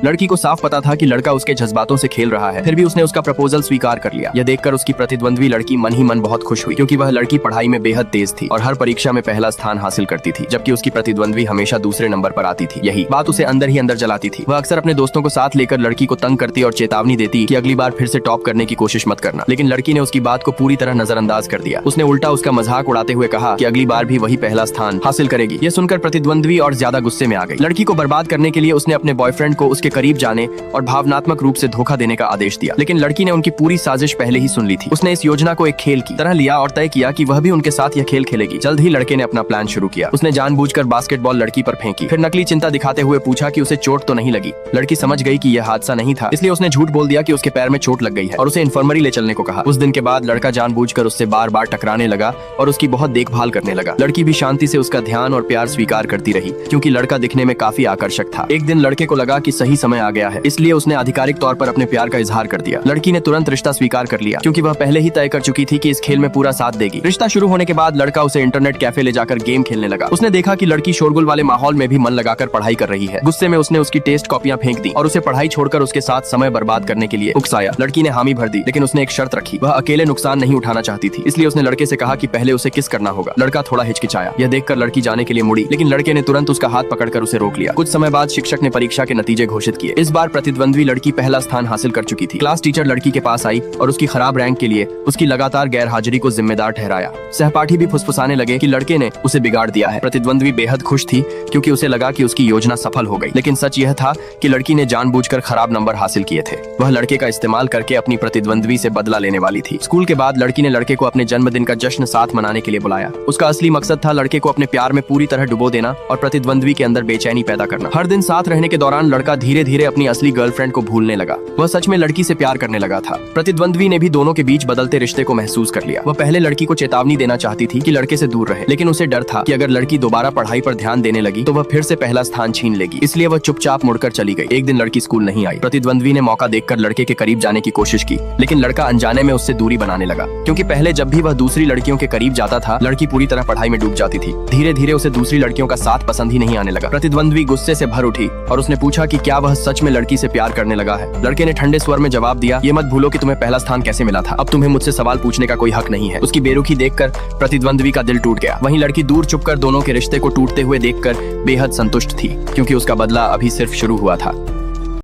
लड़की को साफ पता था कि लड़का उसके जज्बातों से खेल रहा है, फिर भी उसने उसका प्रपोजल स्वीकार कर लिया। यह देखकर उसकी प्रतिद्वंद्वी लड़की मन ही मन बहुत खुश हुई, क्योंकि वह लड़की पढ़ाई में बेहद तेज थी और हर परीक्षा में पहला स्थान हासिल करती थी, जबकि उसकी प्रतिद्वंद्वी हमेशा दूसरे नंबर पर आती थी। यही बात उसे अंदर ही अंदर जलाती थी। वह अक्सर अपने दोस्तों को साथ लेकर लड़की को तंग करती और चेतावनी देती कि अगली बार फिर से टॉप करने की कोशिश मत करना, लेकिन लड़की ने उसकी बात को पूरी तरह नजरअंदाज कर दिया। उसने उल्टा उसका मजाक उड़ाते हुए कहा कि अगली बार भी वही पहला स्थान हासिल करेगी। यह सुनकर प्रतिद्वंद्वी और ज्यादा गुस्से में आ गई। लड़की को बर्बाद करने के लिए उसने अपने बॉयफ्रेंड को उसके करीब जाने और भावनात्मक रूप से धोखा देने का आदेश दिया, लेकिन लड़की ने उनकी पूरी साजिश पहले ही सुन ली थी। उसने इस योजना को एक खेल की तरह लिया और तय किया कि वह भी उनके साथ यह खेल खेलेगी। जल्द ही लड़के ने अपना प्लान शुरू किया। उसने जानबूझकर बास्केटबॉल लड़की पर फेंकी, फिर नकली चिंता दिखाते हुए पूछा कि उसे चोट तो नहीं लगी। लड़की समझ गई कि यह हादसा नहीं था, इसलिए उसने झूठ बोल दिया कि उसके पैर में चोट लग गई है और उसे इन्फर्मरी ले चलने को कहा। उस दिन के बाद लड़का जानबूझकर उससे बार बार टकराने लगा और उसकी बहुत देखभाल करने लगा। लड़की भी शांति से उसका ध्यान और प्यार स्वीकार करती रही, क्योंकि लड़का दिखने में काफी आकर्षक था। एक दिन लड़के को लगा कि सही समय आ गया है, इसलिए उसने आधिकारिक तौर पर अपने प्यार का इजहार कर दिया। लड़की ने तुरंत रिश्ता स्वीकार कर लिया, क्योंकि वह पहले ही तय कर चुकी थी कि इस खेल में पूरा साथ देगी। रिश्ता शुरू होने के बाद लड़का उसे इंटरनेट कैफे ले जाकर गेम खेलने लगा। उसने देखा कि लड़की शोरगुल वाले माहौल में भी मन लगाकर पढ़ाई कर रही है। गुस्से में उसने उसकी टेस्ट कॉपियां फेंक दी और उसे पढ़ाई छोड़कर उसके साथ समय बर्बाद करने के लिए उकसाया। लड़की ने हामी भर दी, लेकिन उसने एक शर्त रखी। वह अकेले नुकसान नहीं उठाना चाहती थी, इसलिए उसने लड़के से कहा कि पहले उसे किस करना होगा। लड़का थोड़ा हिचकिचाया। यह देखकर लड़की जाने के लिए मुड़ी, लेकिन लड़के ने तुरंत उसका हाथ पकड़कर उसे रोक लिया। कुछ समय बाद शिक्षक ने परीक्षा के नतीजे घोषित किए। इस बार प्रतिद्वंद्वी लड़की पहला स्थान हासिल कर चुकी थी। क्लास टीचर लड़की के पास आई और उसकी खराब रैंक के लिए उसकी लगातार गैर हाजिरी को जिम्मेदार ठहराया। सहपाठी भी फुसफुसाने लगे कि लड़के ने उसे बिगाड़ दिया है। प्रतिद्वंद्वी बेहद खुश थी, क्योंकि उसे लगा कि उसकी योजना सफल हो गई, लेकिन सच यह था कि लड़की ने जानबूझकर खराब नंबर हासिल किए थे। वह लड़के का इस्तेमाल करके अपनी प्रतिद्वंद्वी से बदला लेने वाली थी। स्कूल के बाद लड़की ने लड़के को अपने जन्मदिन का जश्न साथ मनाने के लिए बुलाया। उसका असली मकसद था लड़के को अपने प्यार में पूरी तरह डुबो देना और प्रतिद्वंद्वी के अंदर बेचैनी पैदा करना। हर दिन साथ रहने के दौरान लड़का धीरे धीरे अपनी असली गर्लफ्रेंड को भूलने लगा। वह सच में लड़की से प्यार करने लगा था। प्रतिद्वंद्वी ने भी दोनों के बीच बदलते रिश्ते को महसूस कर लिया। वह पहले लड़की को चेतावनी देना चाहती थी कि लड़के से दूर रहे, लेकिन उसे डर था कि अगर लड़की दोबारा पढ़ाई पर ध्यान देने लगी तो वह फिर से पहला स्थान छीन लेगी, इसलिए वह चुपचाप मुड़कर चली गई। एक दिन लड़की स्कूल नहीं आई। प्रतिद्वंद्वी ने मौका देखकर लड़के के करीब जाने की कोशिश की, लेकिन लड़का अनजाने में उससे दूरी बनाने लगा, क्योंकि पहले जब भी वह दूसरी लड़कियों के करीब जाता था, लड़की पूरी तरह पढ़ाई में डूब जाती थी। धीरे धीरे उसे दूसरी लड़कियों का साथ पसंद ही नहीं आने लगा। प्रतिद्वंद्वी गुस्से से भर उठी और उसने पूछा कि क्या वह सच में लड़की से प्यार करने लगा है। लड़के ने ठंडे स्वर में जवाब दिया, ये मत भूलो कि तुम्हें पहला स्थान कैसे मिला था। अब तुम्हें मुझसे सवाल पूछने का कोई हक नहीं है। उसकी बेरुखी देखकर प्रतिद्वंद्वी का दिल टूट गया। वहीं लड़की दूर चुपकर दोनों के रिश्ते को टूटते हुए देखकर बेहद संतुष्ट थी, क्योंकि उसका बदला अभी सिर्फ शुरू हुआ था।